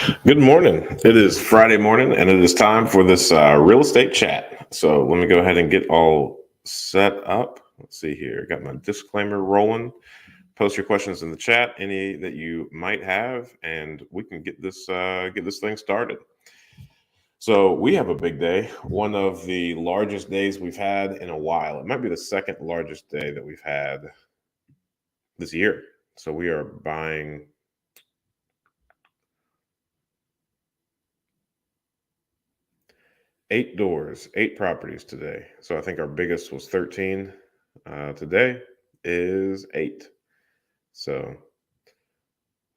Good morning. It is Friday morning, and it is time for this real estate chat. So let me go ahead and get all set up. Let's see here. Got my disclaimer rolling. Post your questions in the chat, any that you might have, and we can get this thing started. So we have a big day, one of the largest days we've had in a while. It might be the second largest day that we've had this year. So we are buying 8 doors, 8 properties today. So I think our biggest was 13. Today is 8. So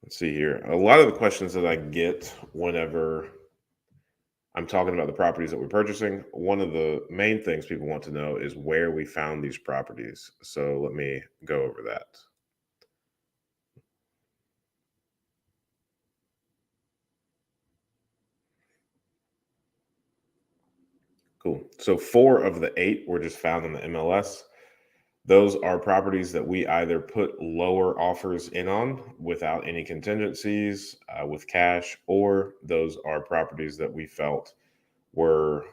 let's see here. A lot of the questions that I get whenever I'm talking about the properties that we're purchasing, one of the main things people want to know is where we found these properties. So let me go over that. Cool. So 4 of the 8 were just found in the MLS. Those are properties that we either put lower offers in on without any contingencies with cash, or those are properties that we felt were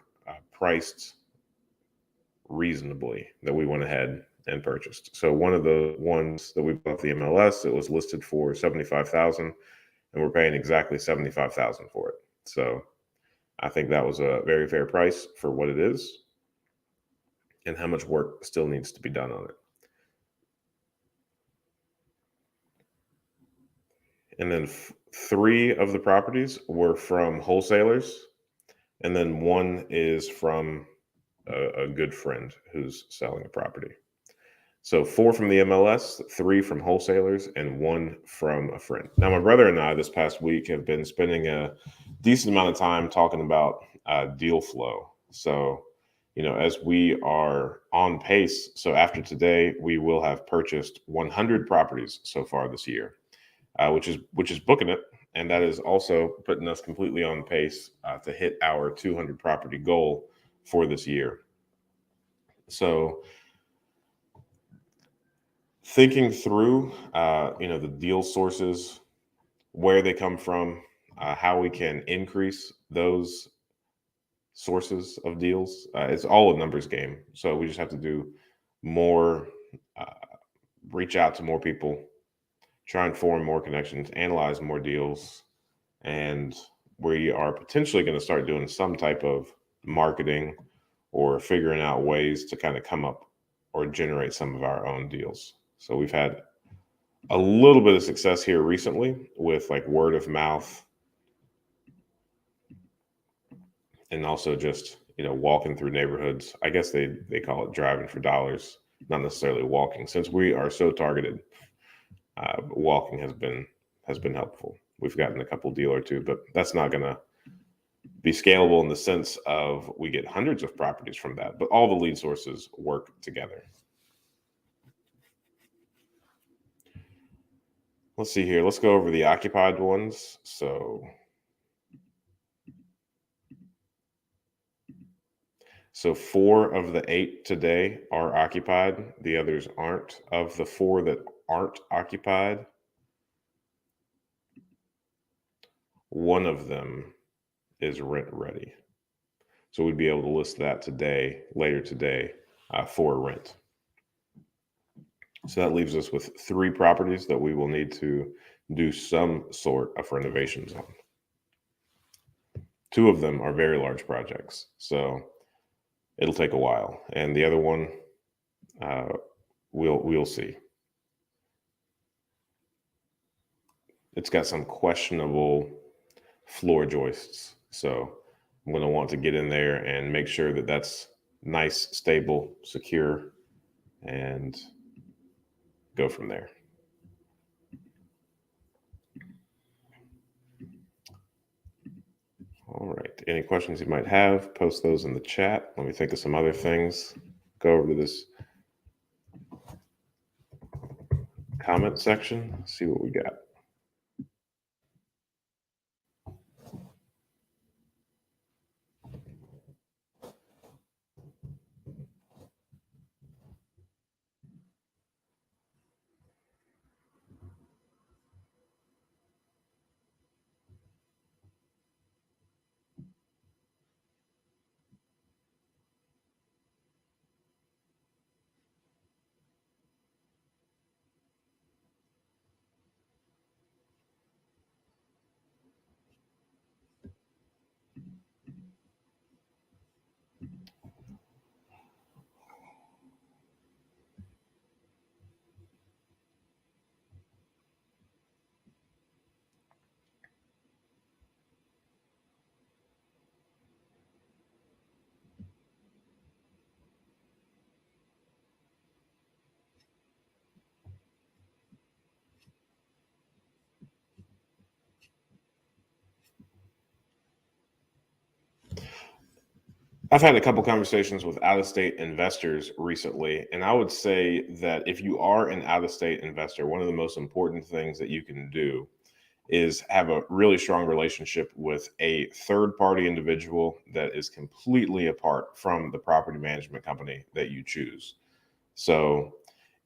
priced reasonably that we went ahead and purchased. So one of the ones that we bought the MLS, it was listed for $75,000, and we're paying exactly $75,000 for it. So I think that was a very fair price for what it is and how much work still needs to be done on it. And then 3 of the properties were from wholesalers, and then 1 is from a good friend who's selling a property. So 4 from the MLS, 3 from wholesalers, and 1 from a friend. Now, my brother and I this past week have been spending a decent amount of time talking about deal flow. So, as we are on pace, so after today, we will have purchased 100 properties so far this year. Which is booking it, and that is also putting us completely on pace to hit our 200 property goal for this year. So, thinking through, the deal sources, where they come from, how we can increase those sources of deals. It's all a numbers game, so we just have to do more, uh, reach out to more people, try and form more connections, analyze more deals, and we are potentially going to start doing some type of marketing or figuring out ways to kind of come up or generate some of our own deals. So we've had a little bit of success here recently with like word of mouth, and also just walking through neighborhoods. I guess they call it driving for dollars, not necessarily walking. Since we are so targeted, walking has been helpful. We've gotten a couple deal or two, but that's not going to be scalable in the sense of we get hundreds of properties from that, but all the lead sources work together. Let's see here. Let's go over the occupied ones. So 4 of the 8 today are occupied. The others aren't. Of the 4 that aren't occupied, 1 of them is rent ready. So we'd be able to list that later today, for rent. So that leaves us with 3 properties that we will need to do some sort of renovations on. 2 of them are very large projects, so it'll take a while. And the other one, we'll see. It's got some questionable floor joists, so I'm going to want to get in there and make sure that that's nice, stable, secure, and go from there. All right. Any questions you might have, post those in the chat. Let me think of some other things. Go over to this comment section, see what we got. I've had a couple conversations with out of state investors recently, and I would say that if you are an out of state investor, one of the most important things that you can do is have a really strong relationship with a third party individual that is completely apart from the property management company that you choose. So,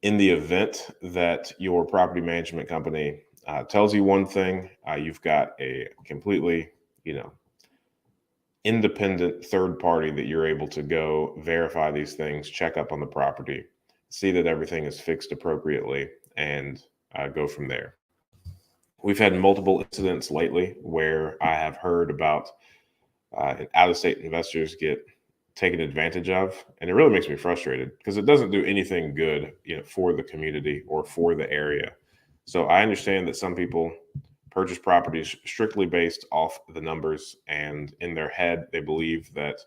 in the event that your property management company tells you one thing, you've got a completely, you know, independent third party that you're able to go verify these things, check up on the property, see that everything is fixed appropriately, and go from there. We've had multiple incidents lately where I have heard about out of state investors get taken advantage of. And it really makes me frustrated because it doesn't do anything good, for the community or for the area. So I understand that some people purchase properties strictly based off the numbers, and in their head, they believe that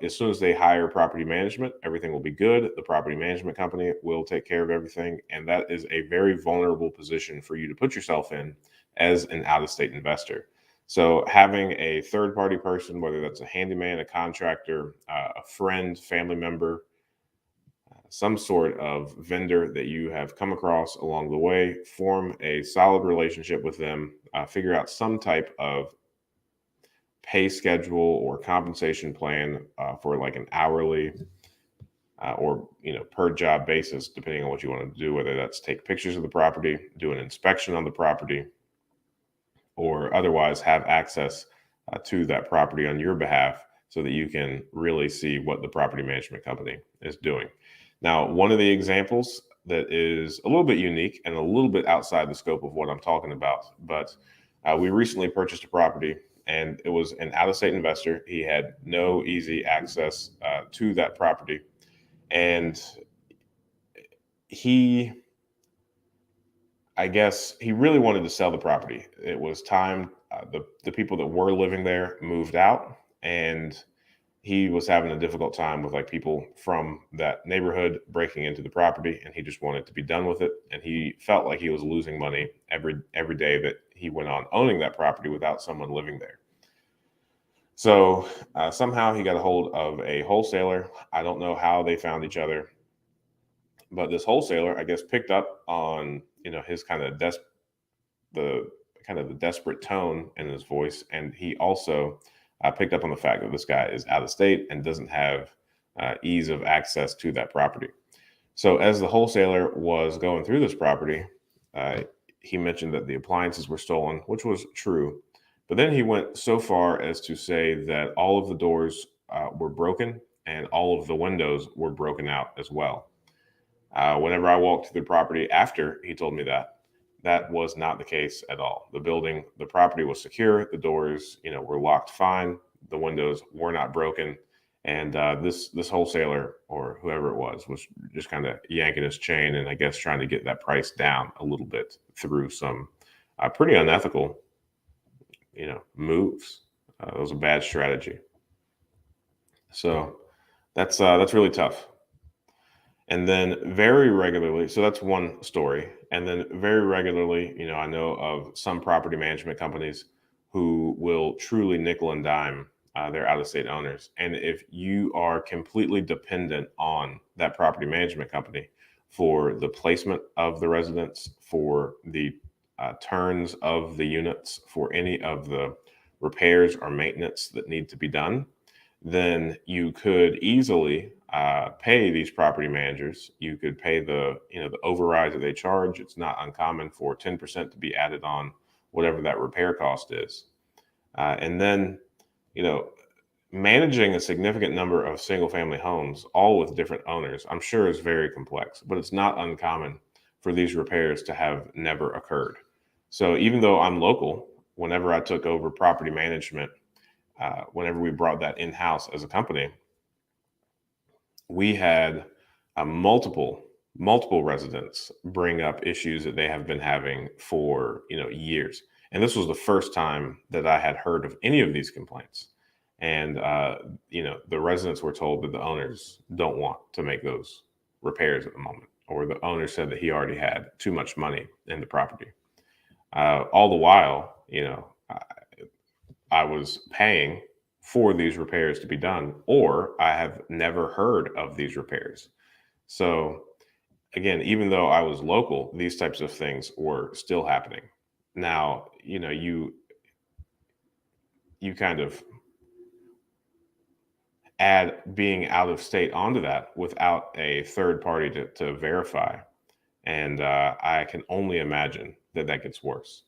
as soon as they hire property management, everything will be good. The property management company will take care of everything. And that is a very vulnerable position for you to put yourself in as an out of state investor. So, having a third party person, whether that's a handyman, a contractor, a friend, family member, some sort of vendor that you have come across along the way, form a solid relationship with them, figure out some type of pay schedule or compensation plan for like an hourly or per job basis, depending on what you want to do, whether that's take pictures of the property, do an inspection on the property, or otherwise have access to that property on your behalf so that you can really see what the property management company is doing. Now, one of the examples that is a little bit unique and a little bit outside the scope of what I'm talking about, but we recently purchased a property and it was an out of state investor. He had no easy access to that property. And he, I guess, he really wanted to sell the property. It was time. The people that were living there moved out, and he was having a difficult time with like people from that neighborhood breaking into the property, and he just wanted to be done with it. And he felt like he was losing money every day that he went on owning that property without someone living there. So somehow he got a hold of a wholesaler. I don't know how they found each other, but this wholesaler, I guess, picked up on his the the desperate tone in his voice, and he also picked up on the fact that this guy is out of state and doesn't have ease of access to that property. So as the wholesaler was going through this property, uh, he mentioned that the appliances were stolen, which was true. But then he went so far as to say that all of the doors were broken and all of the windows were broken out as well. Whenever I walked through the property after he told me that, that was not the case at all. The property was secure. The doors, were locked fine. The windows were not broken. And this wholesaler or whoever it was just kind of yanking his chain and I guess trying to get that price down a little bit through some pretty unethical, moves. It was a bad strategy. So that's really tough. And then very regularly, so that's one story. And then very regularly, I know of some property management companies who will truly nickel and dime their out of state owners. And if you are completely dependent on that property management company for the placement of the residents, for the turns of the units, for any of the repairs or maintenance that need to be done, then you could easily pay these property managers. You could pay the override that they charge. It's not uncommon for 10% to be added on whatever that repair cost is. And then, you know, managing a significant number of single family homes, all with different owners, I'm sure is very complex, but it's not uncommon for these repairs to have never occurred. So even though I'm local, whenever I took over property management, whenever we brought that in house as a company, we had multiple residents bring up issues that they have been having for years, and this was the first time that I had heard of any of these complaints. And the residents were told that the owners don't want to make those repairs at the moment, or the owner said that he already had too much money in the property. All the while, I was paying for these repairs to be done, or I have never heard of these repairs. So again, even though I was local, these types of things were still happening. Now, you kind of add being out of state onto that without a third party to verify. And I can only imagine that that gets worse.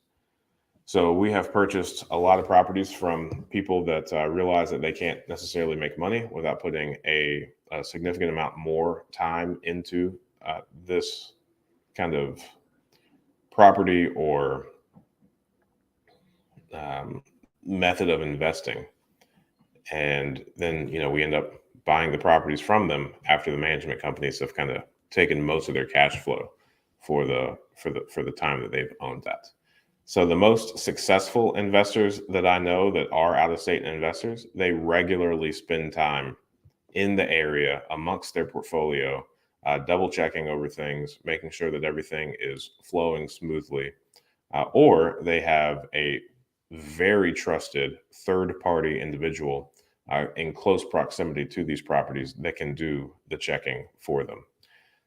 So we have purchased a lot of properties from people that realize that they can't necessarily make money without putting a significant amount more time into this kind of property or method of investing. And then, we end up buying the properties from them after the management companies have kind of taken most of their cash flow for the time that they've owned that. So the most successful investors that I know that are out of state investors, they regularly spend time in the area amongst their portfolio, double checking over things, making sure that everything is flowing smoothly, or they have a very trusted third party individual in close proximity to these properties that can do the checking for them.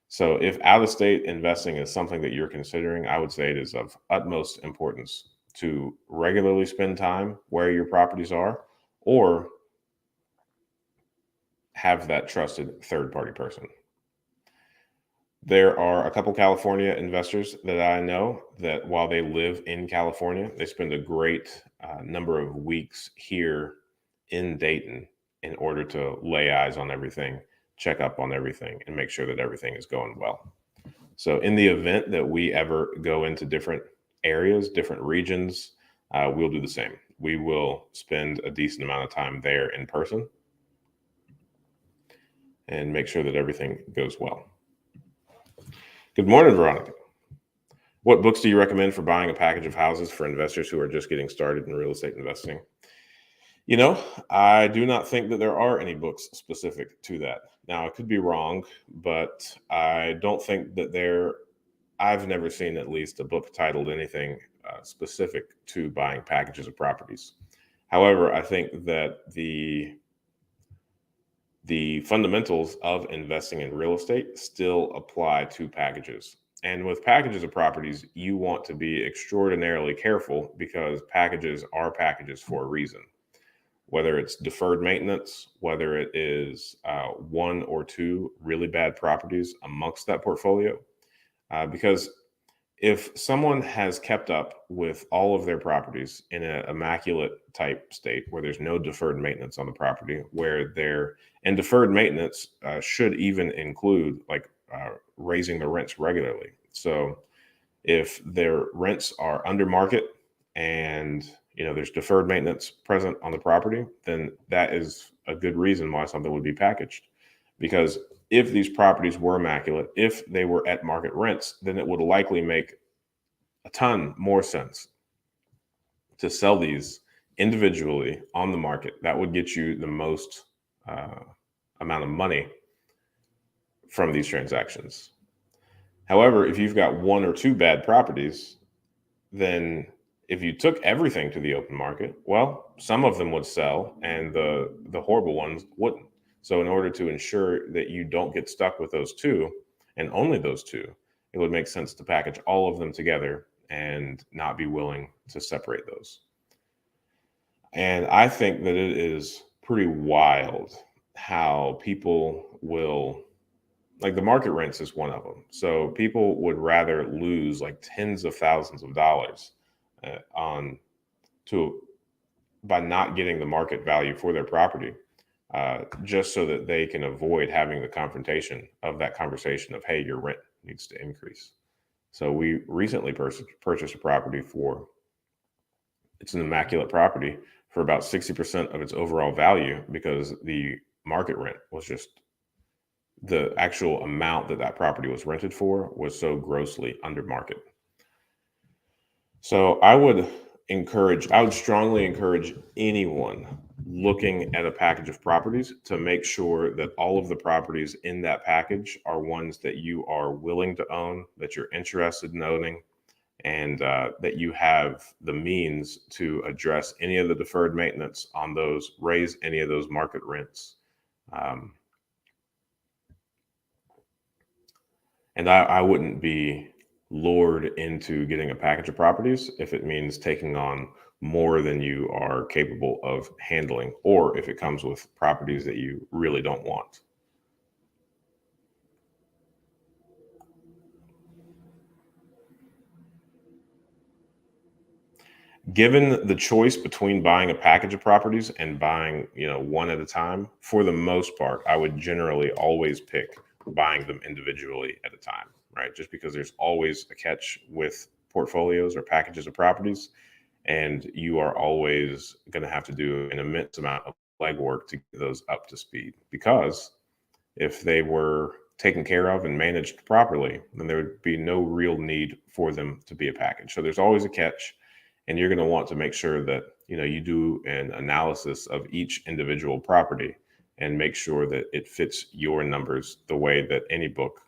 So, if out of state investing is something that you're considering, I would say it is of utmost importance to regularly spend time where your properties are, or have that trusted third party person. There are a couple California investors that I know that while they live in California, they spend a great number of weeks here in Dayton in order to lay eyes on everything, check up on everything, and make sure that everything is going well. So, in the event that we ever go into different areas, different regions, we'll do the same. We will spend a decent amount of time there in person and make sure that everything goes well. Good morning, Veronica. What books do you recommend for buying a package of houses for investors who are just getting started in real estate investing? I do not think that there are any books specific to that. Now, I could be wrong, but I don't think that I've never seen at least a book titled anything specific to buying packages of properties. However, I think that the fundamentals of investing in real estate still apply to packages. And with packages of properties, you want to be extraordinarily careful because packages are packages for a reason. Whether it's deferred maintenance, whether it is one or two really bad properties amongst that portfolio. Because if someone has kept up with all of their properties in an immaculate type state where there's no deferred maintenance on the property, and deferred maintenance should even include like raising the rents regularly. So if their rents are under market and there's deferred maintenance present on the property, then that is a good reason why something would be packaged. Because if these properties were immaculate, if they were at market rents, then it would likely make a ton more sense to sell these individually on the market. That would get you the most amount of money from these transactions. However, if you've got one or two bad properties, then if you took everything to the open market, well, some of them would sell and the horrible ones wouldn't. So in order to ensure that you don't get stuck with those two and only those two, it would make sense to package all of them together and not be willing to separate those. And I think that it is pretty wild how people will, like, the market rents is one of them. So people would rather lose like tens of thousands of dollars by not getting the market value for their property, just so that they can avoid having the confrontation of that conversation of, hey, your rent needs to increase. So we recently purchased a property it's an immaculate property for about 60% of its overall value because the market rent was just the actual amount that property was rented for was so grossly under market. So I would strongly encourage anyone looking at a package of properties to make sure that all of the properties in that package are ones that you are willing to own, that you're interested in owning, and that you have the means to address any of the deferred maintenance on those, raise any of those market rents. Um, and I wouldn't be lured into getting a package of properties if it means taking on more than you are capable of handling, or if it comes with properties that you really don't want. Given the choice between buying a package of properties and buying, one at a time, for the most part, I would generally always pick buying them individually at a time, right? Just because there's always a catch with portfolios or packages of properties, and you are always going to have to do an immense amount of legwork to get those up to speed. Because if they were taken care of and managed properly, then there would be no real need for them to be a package. So there's always a catch, and you're going to want to make sure that you do an analysis of each individual property and make sure that it fits your numbers the way that any book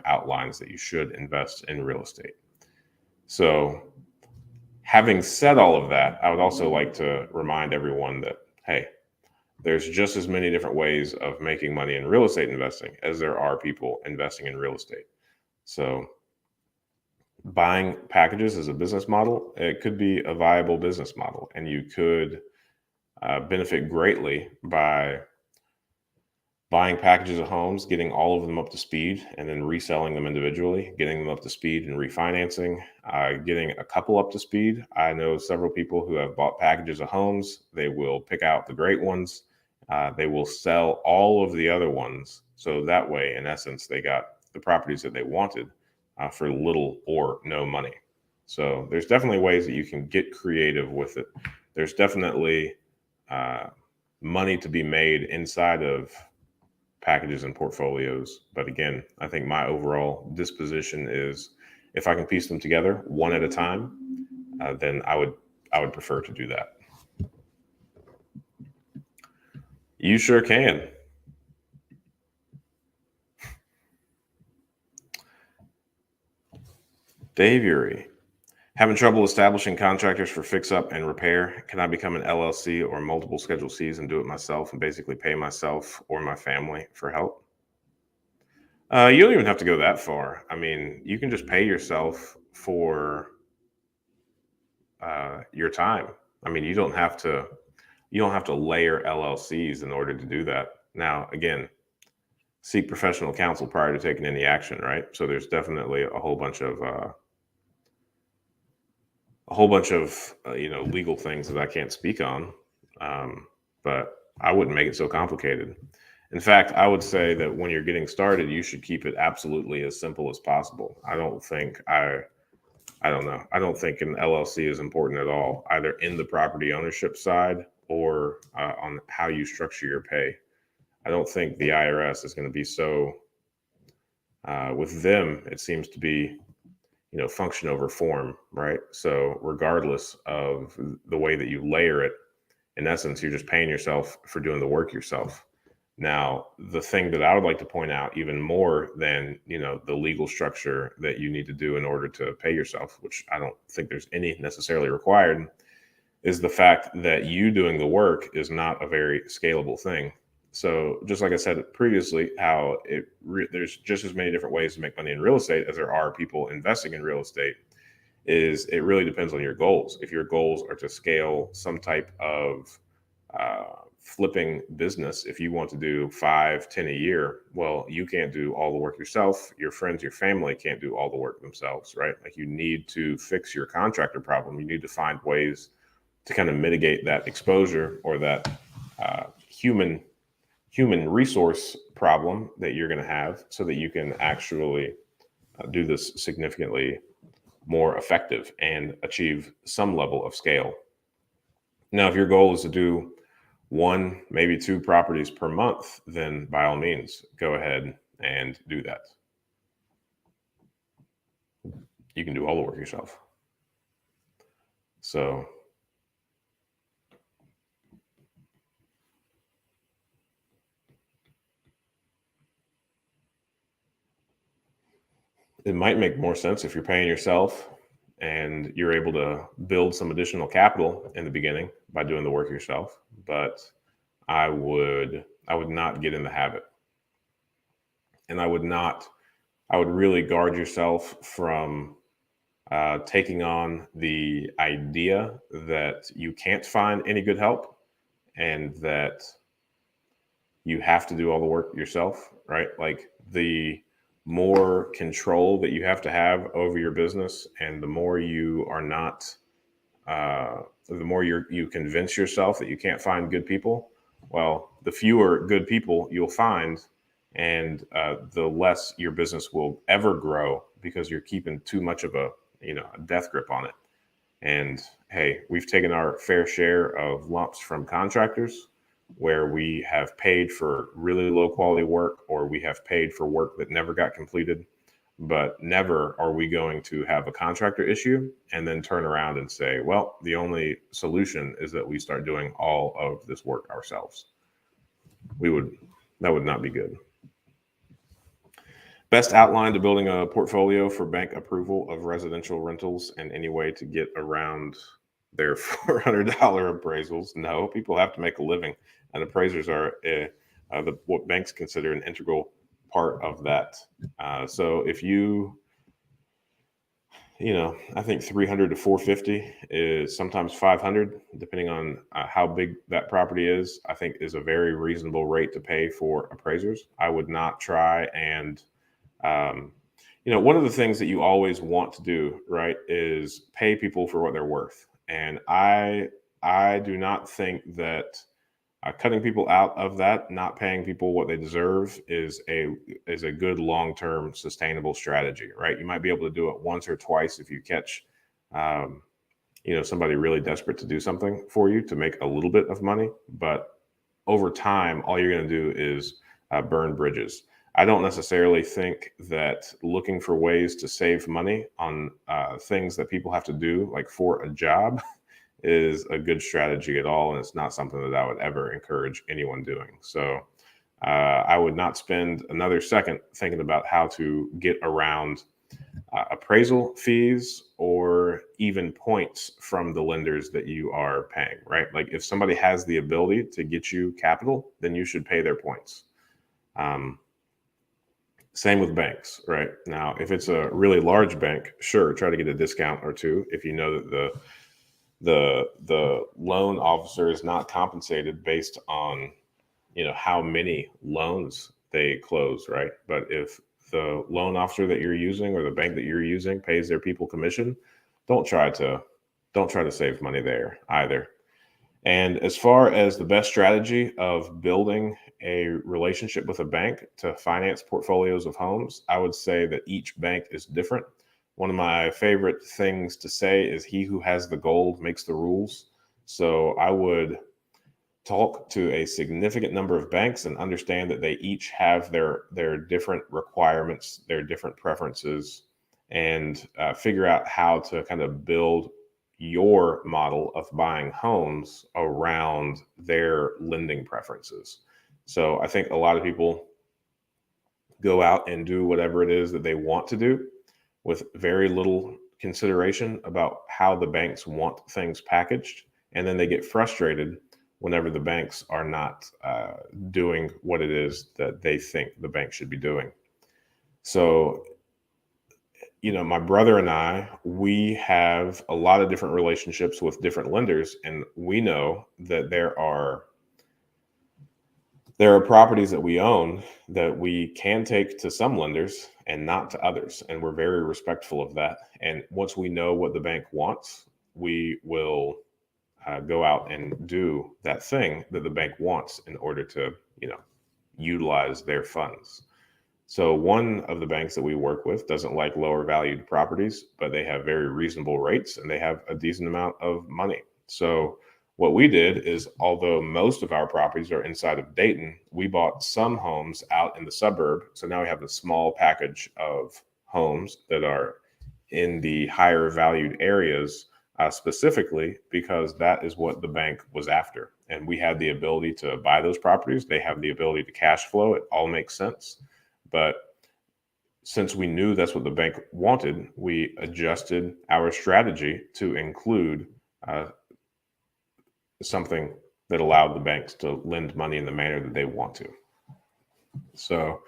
outlines that you should invest in real estate. So, having said all of that, I would also like to remind everyone that, hey, there's just as many different ways of making money in real estate investing as there are people investing in real estate. So buying packages as a business model, it could be a viable business model, and you could benefit greatly by buying packages of homes, getting all of them up to speed, and then reselling them individually, getting them up to speed and refinancing, getting a couple up to speed. I know several people who have bought packages of homes. They will pick out the great ones. They will sell all of the other ones. So that way, in essence, they got the properties that they wanted for little or no money. So there's definitely ways that you can get creative with it. There's definitely uh, money to be made inside of packages and portfolios. But again, I think my overall disposition is if I can piece them together one at a time, then I would prefer to do that. You sure can. Dave Urey. Having trouble establishing contractors for fix up and repair. Can I become an LLC or multiple Schedule Cs and do it myself and basically pay myself or my family for help? You don't even have to go that far. I mean, you can just pay yourself for your time. I mean, you don't have to layer LLCs in order to do that. Now, again, seek professional counsel prior to taking any action, right? So there's definitely a whole bunch of legal things that I can't speak on, um, but I wouldn't make it so complicated. In fact, I would say that when you're getting started, you should keep it absolutely as simple as possible. I don't know. I don't think an LLC is important at all, either in the property ownership side or on how you structure your pay. I don't think the IRS is going to be so. With them, it seems to be function over form, right? So regardless of the way that you layer it, in essence, you're just paying yourself for doing the work yourself. Now, the thing that I would like to point out even more than, the legal structure that you need to do in order to pay yourself, which I don't think there's any necessarily required, is the fact that you doing the work is not a very scalable thing. So just like I said previously, how there's just as many different ways to make money in real estate as there are people investing in real estate. Is it really depends on your goals. If your goals are to scale some type of flipping business, if you want to do 5, 10 a year, well, you can't do all the work yourself. Your friends, your family can't do all the work themselves, right? Like you need to fix your contractor problem. You need to find ways to kind of mitigate that exposure or that human resource problem that you're going to have so that you can actually do this significantly more effective and achieve some level of scale. Now, if your goal is to do one, maybe two properties per month, then by all means, go ahead and do that. You can do all the work yourself. So it might make more sense if you're paying yourself and you're able to build some additional capital in the beginning by doing the work yourself. But I would not get in the habit, and I would really guard yourself from taking on the idea that you can't find any good help and that you have to do all the work yourself, right? Like, the more control that you have to have over your business, and the more you are not, the more you convince yourself that you can't find good people, well, the fewer good people you'll find, and the less your business will ever grow because you're keeping too much of a death grip on it. And hey, we've taken our fair share of lumps from contractors where we have paid for really low quality work, or we have paid for work that never got completed. But never are we going to have a contractor issue and then turn around and say, well, the only solution is that we start doing all of this work ourselves. That would not be good. Best outline to building a portfolio for bank approval of residential rentals, and any way to get around their $400 appraisals. No, people have to make a living, and appraisers are what banks consider an integral part of that. So if I think 300 to 450 is sometimes 500, depending on how big that property is, I think is a very reasonable rate to pay for appraisers. I would not try and one of the things that you always want to do, right, is pay people for what they're worth. And I do not think that cutting people out of that, not paying people what they deserve, is a good long-term sustainable strategy, right? You might be able to do it once or twice if you catch somebody really desperate to do something for you to make a little bit of money, but over time, all you're going to do is burn bridges. I don't necessarily think that looking for ways to save money on things that people have to do, like for a job, is a good strategy at all. And it's not something that I would ever encourage anyone doing. So I would not spend another second thinking about how to get around appraisal fees or even points from the lenders that you are paying, right? Like, if somebody has the ability to get you capital, then you should pay their points. Same with banks, right? Now, if it's a really large bank, sure, try to get a discount or two if you know that the loan officer is not compensated based on how many loans they close, right? But if the loan officer that you're using or the bank that you're using pays their people commission, don't try to save money there either. And as far as the best strategy of building a relationship with a bank to finance portfolios of homes, I would say that each bank is different. One of my favorite things to say is, he who has the gold makes the rules. So I would talk to a significant number of banks and understand that they each have their different requirements, their different preferences, and figure out how to kind of build your model of buying homes around their lending preferences. So I think a lot of people go out and do whatever it is that they want to do with very little consideration about how the banks want things packaged. And then they get frustrated whenever the banks are not doing what it is that they think the bank should be doing. So, my brother and I, we have a lot of different relationships with different lenders, and we know that there are properties that we own that we can take to some lenders and not to others. And we're very respectful of that. And once we know what the bank wants, we will go out and do that thing that the bank wants in order to, utilize their funds. So one of the banks that we work with doesn't like lower valued properties, but they have very reasonable rates and they have a decent amount of money. So what we did is, although most of our properties are inside of Dayton, we bought some homes out in the suburb. So now we have a small package of homes that are in the higher valued areas, specifically because that is what the bank was after. And we had the ability to buy those properties. They have the ability to cash flow. It all makes sense. But since we knew that's what the bank wanted, we adjusted our strategy to include uh, something that allowed the banks to lend money in the manner that they want to. So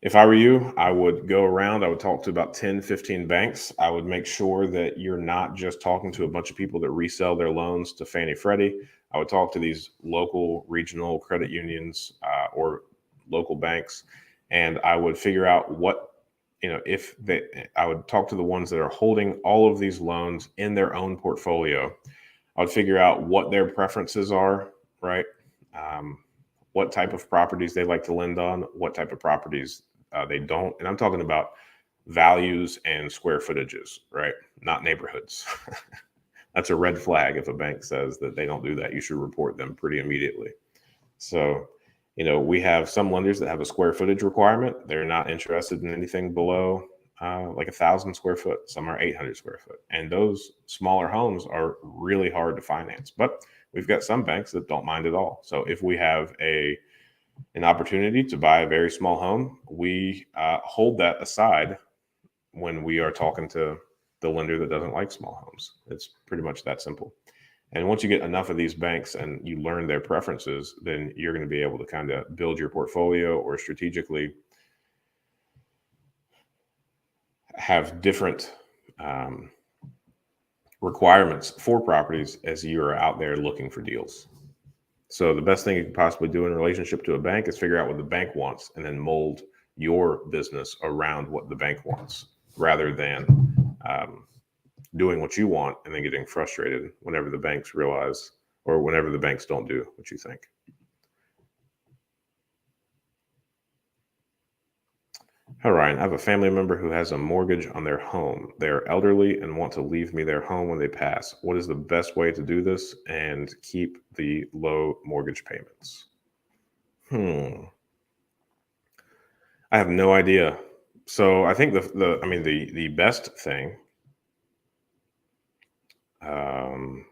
if I were you, I would go around, I would talk to about 10, 15 banks. I would make sure that you're not just talking to a bunch of people that resell their loans to Fannie Freddie. I would talk to these local, regional credit unions or local banks, and I would figure out what, if they, I would talk to the ones that are holding all of these loans in their own portfolio. I would figure out what their preferences are, right? Um, what type of properties they like to lend on, what type of properties they don't. And I'm talking about values and square footages, right? Not neighborhoods. That's a red flag if a bank says that they don't do that. You should report them pretty immediately. So, we have some lenders that have a square footage requirement. They're not interested in anything below like 1,000 square foot. Some are 800 square foot. And those smaller homes are really hard to finance. But we've got some banks that don't mind at all. So if we have an opportunity to buy a very small home, we hold that aside when we are talking to the lender that doesn't like small homes. It's pretty much that simple. And once you get enough of these banks and you learn their preferences, then you're going to be able to kind of build your portfolio or strategically have different requirements for properties as you are out there looking for deals. So the best thing you can possibly do in relationship to a bank is figure out what the bank wants and then mold your business around what the bank wants, rather than doing what you want and then getting frustrated whenever the banks realize, or whenever the banks don't do what you think. Hi, Ryan. I have a family member who has a mortgage on their home. They are elderly and want to leave me their home when they pass. What is the best way to do this and keep the low mortgage payments? I have no idea. So I think the best thing, um,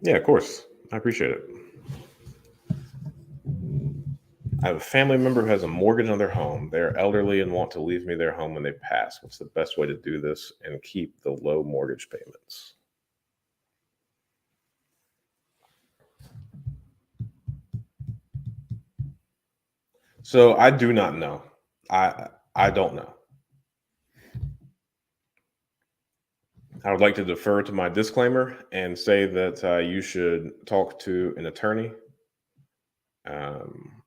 yeah, of course. I appreciate it. I have a family member who has a mortgage on their home. They're elderly and want to leave me their home when they pass. What's the best way to do this and keep the low mortgage payments? So I do not know. I don't know. I would like to defer to my disclaimer and say that you should talk to an attorney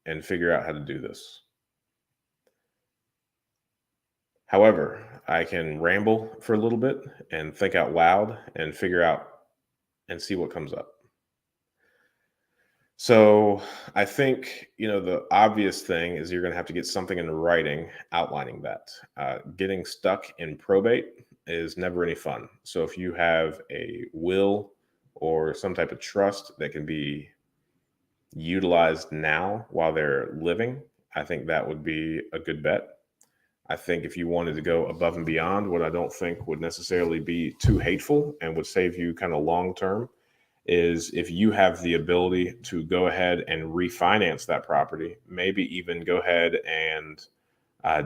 and figure out how to do this. However, I can ramble for a little bit and think out loud and figure out and see what comes up. So I think, the obvious thing is you're going to have to get something in writing outlining that. Getting stuck in probate is never any fun. So if you have a will or some type of trust that can be utilized now while they're living, I think that would be a good bet. I think if you wanted to go above and beyond, what I don't think would necessarily be too hateful and would save you kind of long term, is if you have the ability to go ahead and refinance that property, maybe even go ahead and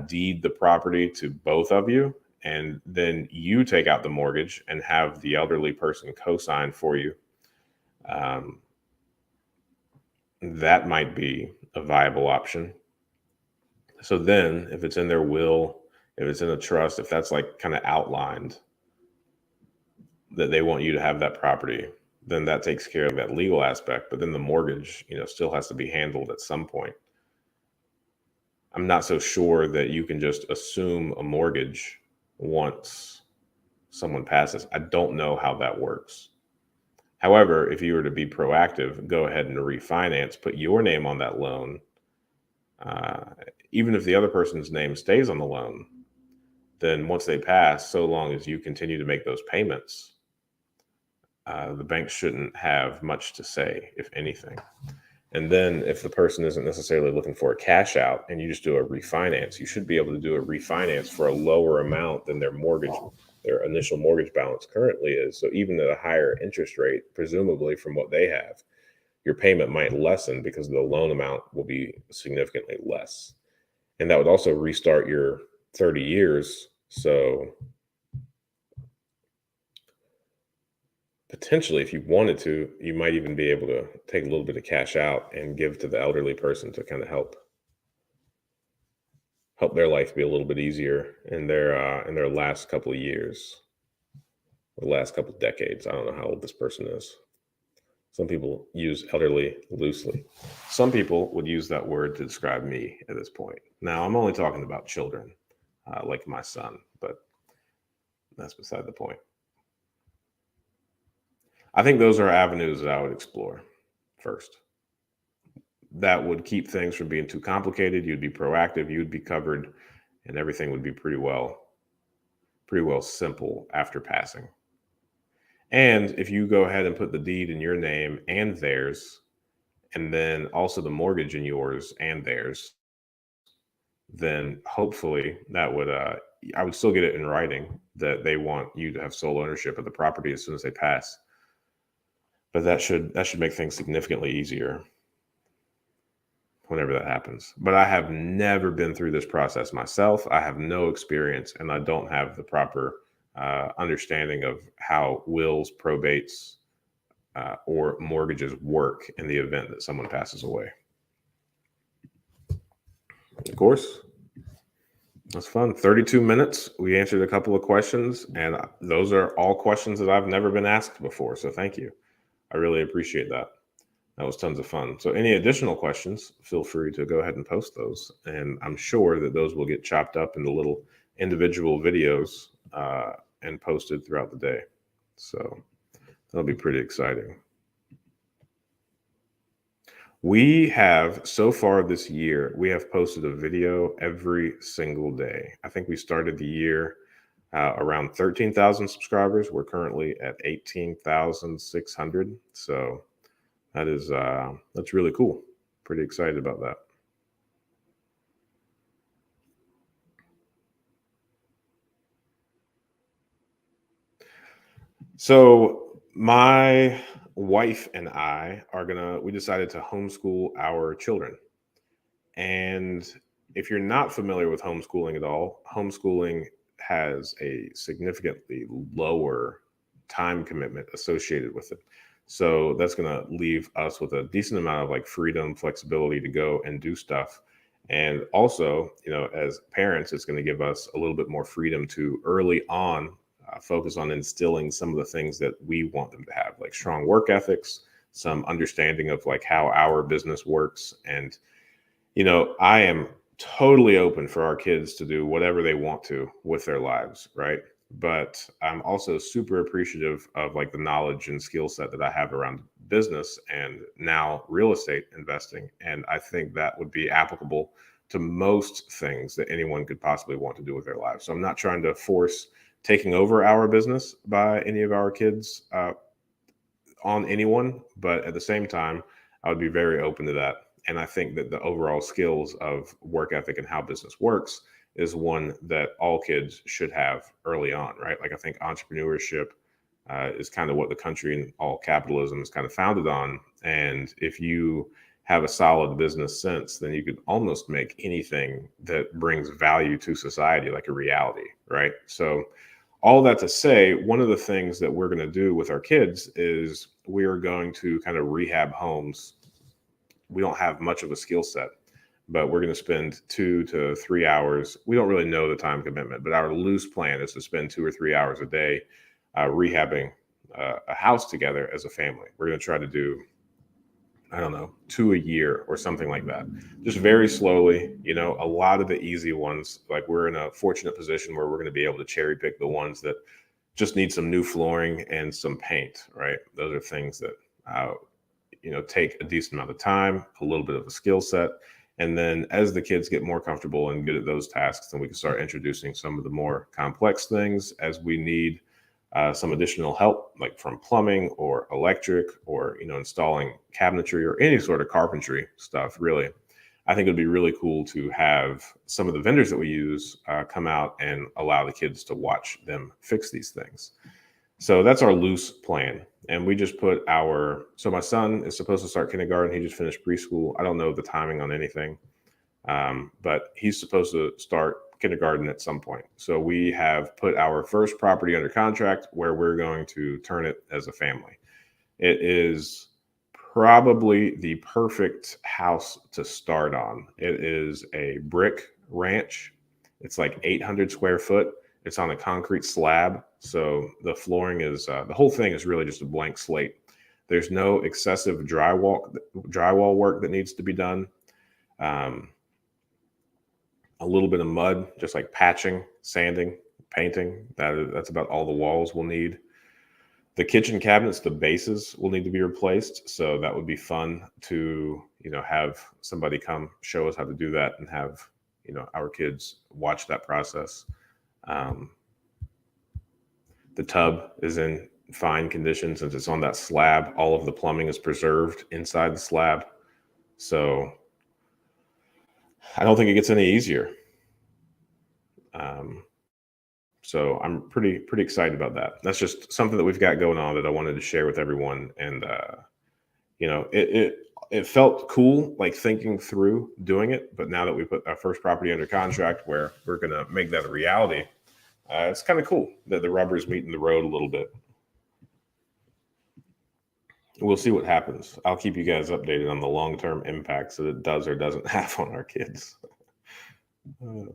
deed the property to both of you, and then you take out the mortgage and have the elderly person co-sign for you. Um, that might be a viable option. So then, if it's in their will, if it's in a trust, if that's like kind of outlined that they want you to have that property, then that takes care of that legal aspect. But then the mortgage, still has to be handled at some point. I'm not so sure that you can just assume a mortgage once someone passes. I don't know how that works. However, if you were to be proactive, go ahead and refinance, put your name on that loan. Uh, Even if the other person's name stays on the loan, then once they pass, so long as you continue to make those payments, the bank shouldn't have much to say, if anything. And then if the person isn't necessarily looking for a cash out and you just do a refinance, you should be able to do a refinance for a lower amount than their initial mortgage balance currently is. So even at a higher interest rate, presumably from what they have, your payment might lessen because the loan amount will be significantly less. And that would also restart your 30 years. So potentially, if you wanted to, you might even be able to take a little bit of cash out and give to the elderly person to kind of help their life be a little bit easier in their last couple of years, or last couple of decades. I don't know how old this person is. Some people use elderly loosely. Some people would use that word to describe me at this point. Now, I'm only talking about children, like my son, but that's beside the point. I think those are avenues that I would explore first. That would keep things from being too complicated. You'd be proactive, you'd be covered, and everything would be pretty well simple after passing. And if you go ahead and put the deed in your name and theirs, and then also the mortgage in yours and theirs, then hopefully that would I would still get it in writing that they want you to have sole ownership of the property as soon as they pass. But that should make things significantly easier whenever that happens. But I have never been through this process myself. I have no experience, and I don't have the proper understanding of how wills, probates, or mortgages work in the event that someone passes away. Of course, that's fun. 32 minutes. We answered a couple of questions, and those are all questions that I've never been asked before. So thank you. I really appreciate that. That was tons of fun. So any additional questions, feel free to go ahead and post those. And I'm sure that those will get chopped up into little individual videos and posted throughout the day. So that'll be pretty exciting. We have, so far this year, we have posted a video every single day. I think we started the year around 13,000 subscribers. We're currently at 18,600. So that's really cool. Pretty excited about that. So my wife and I we decided to homeschool our children. And if you're not familiar with homeschooling at all, homeschooling has a significantly lower time commitment associated with it. So that's going to leave us with a decent amount of like freedom, flexibility to go and do stuff. And also, as parents, it's going to give us a little bit more freedom to early on focus on instilling some of the things that we want them to have, like strong work ethics, some understanding of like how our business works. And I am totally open for our kids to do whatever they want to with their lives, right? But I'm also super appreciative of like the knowledge and skill set that I have around business and now real estate investing. And I think that would be applicable to most things that anyone could possibly want to do with their lives. So I'm not trying to force taking over our business by any of our kids on anyone, but at the same time, I would be very open to that. And I think that the overall skills of work ethic and how business works is one that all kids should have early on, right? Like I think entrepreneurship is kind of what the country and all capitalism is kind of founded on. And if you have a solid business sense, then you could almost make anything that brings value to society like a reality, right? So all that to say, one of the things that we're going to do with our kids is we are going to kind of rehab homes. We don't have much of a skill set, but we're going to spend 2 to 3 hours. We don't really know the time commitment, but our loose plan is to spend 2 or 3 hours a day rehabbing a house together as a family. We're going to try to do, I don't know, 2 a year or something like that. Just very slowly, a lot of the easy ones, like we're in a fortunate position where we're going to be able to cherry pick the ones that just need some new flooring and some paint, right? Those are things that, take a decent amount of time, a little bit of a skill set. And then as the kids get more comfortable and good at those tasks, then we can start introducing some of the more complex things as we need some additional help, like from plumbing or electric or, installing cabinetry or any sort of carpentry stuff, really. I think it'd be really cool to have some of the vendors that we use come out and allow the kids to watch them fix these things. So that's our loose plan. And we just put so my son is supposed to start kindergarten. He just finished preschool. I don't know the timing on anything, but he's supposed to start kindergarten at some point. So we have put our first property under contract where we're going to turn it as a family. It is probably the perfect house to start on. It is a brick ranch. It's like 800 square foot. It's on a concrete slab. So the flooring is, the whole thing is really just a blank slate. There's no excessive drywall work that needs to be done. Um, a little bit of mud, just like patching, sanding, painting. That's about all the walls will need. The kitchen cabinets, the bases will need to be replaced. So that would be fun to, have somebody come show us how to do that and have, our kids watch that process. Um, the tub is in fine condition since it's on that slab. All of the plumbing is preserved inside the slab. So I don't think it gets any easier. Um, so I'm pretty excited about that. That's just something that we've got going on that I wanted to share with everyone. And it felt cool, like thinking through doing it. But now that we put our first property under contract, where we're gonna make that a reality, it's kind of cool that the rubber's meeting the road a little bit. We'll see what happens. I'll keep you guys updated on the long-term impacts that it does or doesn't have on our kids. Uh,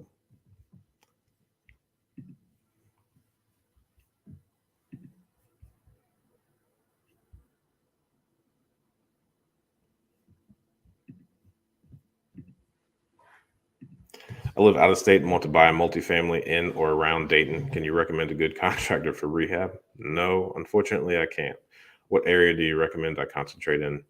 I live out of state and want to buy a multifamily in or around Dayton. Can you recommend a good contractor for rehab? No, unfortunately, I can't. What area do you recommend I concentrate in?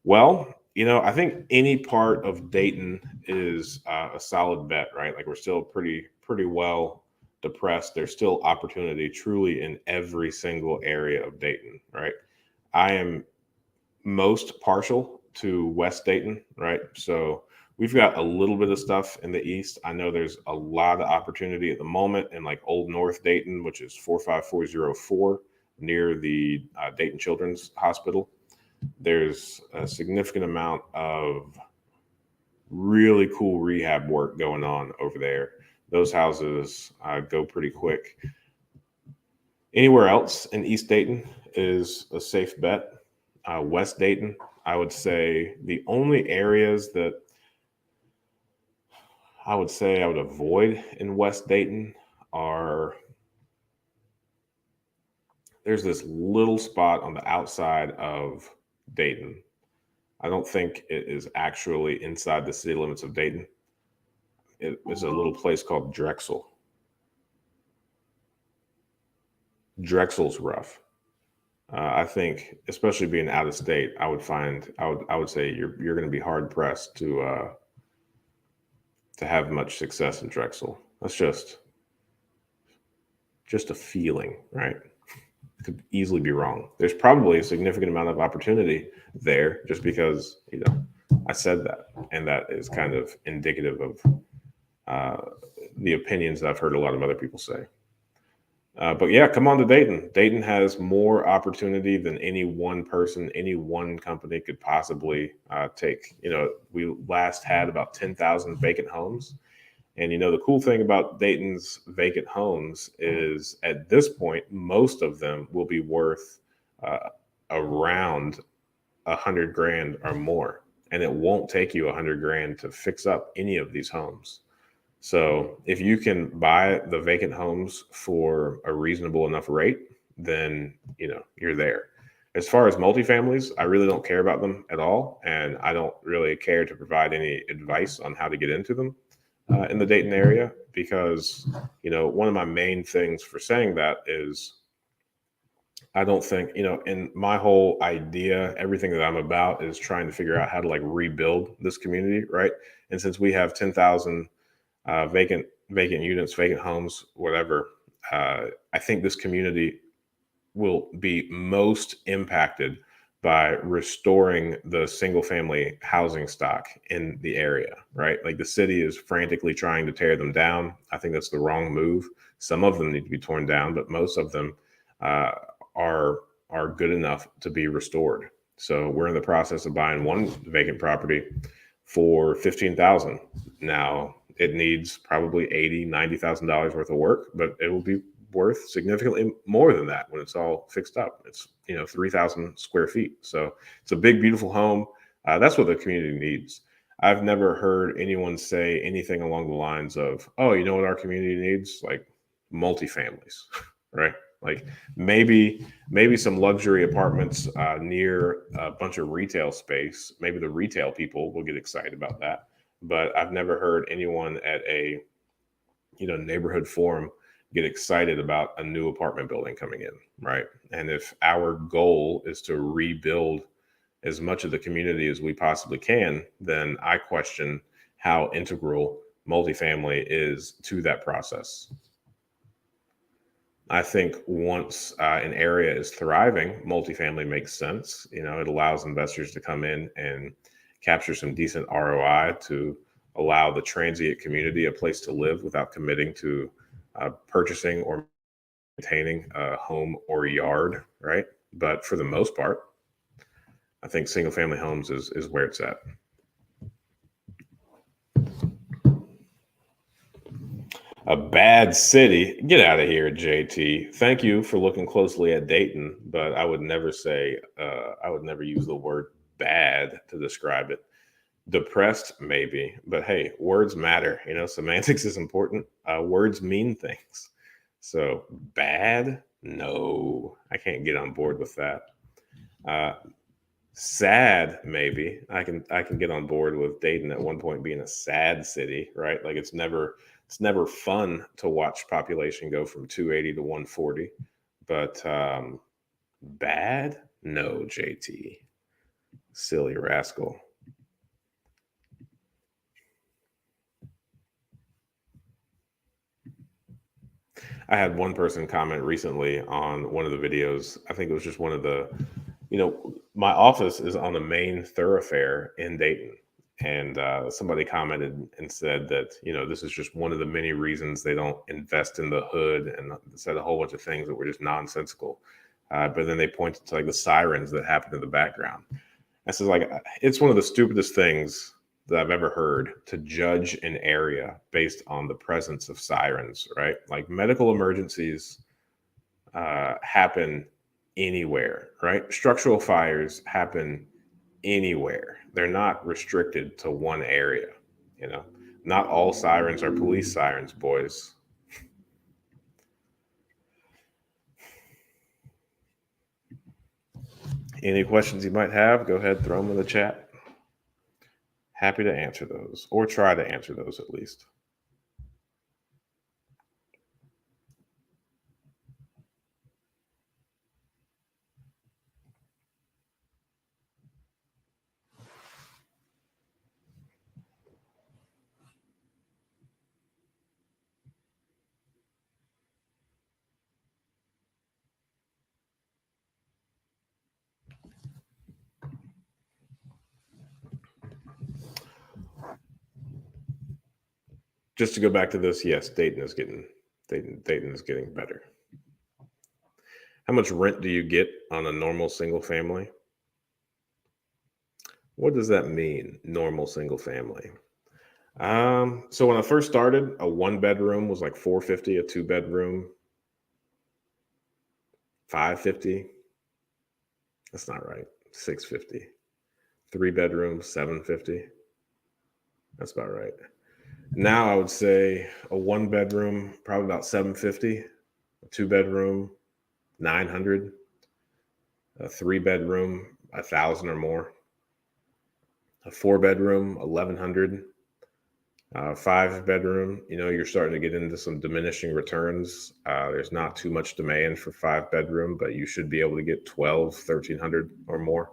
Well, I think any part of Dayton is a solid bet, right? Like we're still pretty well depressed. There's still opportunity truly in every single area of Dayton, right? I am most partial to West Dayton, right? So we've got a little bit of stuff in the east. I know there's a lot of opportunity at the moment in like Old North Dayton, which is 45404 near the Dayton Children's Hospital. There's a significant amount of really cool rehab work going on over there. Those houses go pretty quick. Anywhere else in East Dayton is a safe bet. West Dayton, I would say the only areas that I would say I would avoid in West Dayton are there's this little spot on the outside of Dayton. I don't think it is actually inside the city limits of Dayton. It is a little place called Drexel. Drexel's rough. I think, especially being out of state, I would say you're going to be hard pressed to have much success in Drexel. That's just a feeling, right? Could easily be wrong. There's probably a significant amount of opportunity there, just because I said that, and that is kind of indicative of the opinions that I've heard a lot of other people say. But yeah, come on to Dayton. Dayton has more opportunity than any one person, any one company could possibly take. We last had about 10,000 vacant homes. And the cool thing about Dayton's vacant homes is at this point, most of them will be worth around 100 grand or more. And it won't take you 100 grand to fix up any of these homes. So if you can buy the vacant homes for a reasonable enough rate, then you're there. As far as multifamilies, I really don't care about them at all, and I don't really care to provide any advice on how to get into them in the Dayton area, because one of my main things for saying that is I don't think in my whole idea, everything that I'm about is trying to figure out how to like rebuild this community, right? And since we have 10,000 vacant units, vacant homes, whatever. I think this community will be most impacted by restoring the single family housing stock in the area, right? Like the city is frantically trying to tear them down. I think that's the wrong move. Some of them need to be torn down, but most of them are good enough to be restored. So we're in the process of buying one vacant property for 15,000. Now it needs probably $90,000 worth of work, but it will be worth significantly more than that when it's all fixed up. It's 3,000 square feet, so it's a big, beautiful home. That's what the community needs. I've never heard anyone say anything along the lines of, "Oh, you know what our community needs? Like multifamilies," right? Like maybe some luxury apartments near a bunch of retail space. Maybe the retail people will get excited about that. But I've never heard anyone at a neighborhood forum get excited about a new apartment building coming in, right? And if our goal is to rebuild as much of the community as we possibly can, then I question how integral multifamily is to that process. I think once an area is thriving, multifamily makes sense. It allows investors to come in and capture some decent ROI to allow the transient community a place to live without committing to purchasing or maintaining a home or yard, right? But for the most part, I think single family homes is where it's at. A bad city. Get out of here, JT. Thank you for looking closely at Dayton, but I would never use the word bad to describe it. Depressed, maybe, but hey, words matter. Semantics is important. Words mean things. So bad? No, I can't get on board with that. Sad, maybe. I can get on board with Dayton at one point being a sad city, right? Like it's never fun to watch population go from 280 to 140. But bad? No, JT. Silly rascal. I had one person comment recently on one of the videos. I think it was just one of the, my office is on the main thoroughfare in Dayton. And somebody commented and said that, this is just one of the many reasons they don't invest in the hood, and said a whole bunch of things that were just nonsensical. But then they pointed to like the sirens that happen in the background. I said, like, it's one of the stupidest things that I've ever heard to judge an area based on the presence of sirens, right? Like medical emergencies happen anywhere, right? Structural fires happen anywhere. They're not restricted to one area, Not all sirens are police sirens, boys. Any questions you might have, go ahead, throw them in the chat. Happy to answer those, or try to answer those at least. Just to go back to this, yes, Dayton is getting better. How much rent do you get on a normal single family? What does that mean, normal single family? So when I first started, a 1-bedroom was like $450, a 2-bedroom $550. That's not right. $650. 3-bedroom $750. That's about right. Now I would say a 1-bedroom probably about $750, a 2-bedroom $900, a 3-bedroom $1,000 or more, a 4-bedroom $1,100, 5-bedroom. You're starting to get into some diminishing returns. There's not too much demand for 5-bedroom, but you should be able to get 1,300 or more.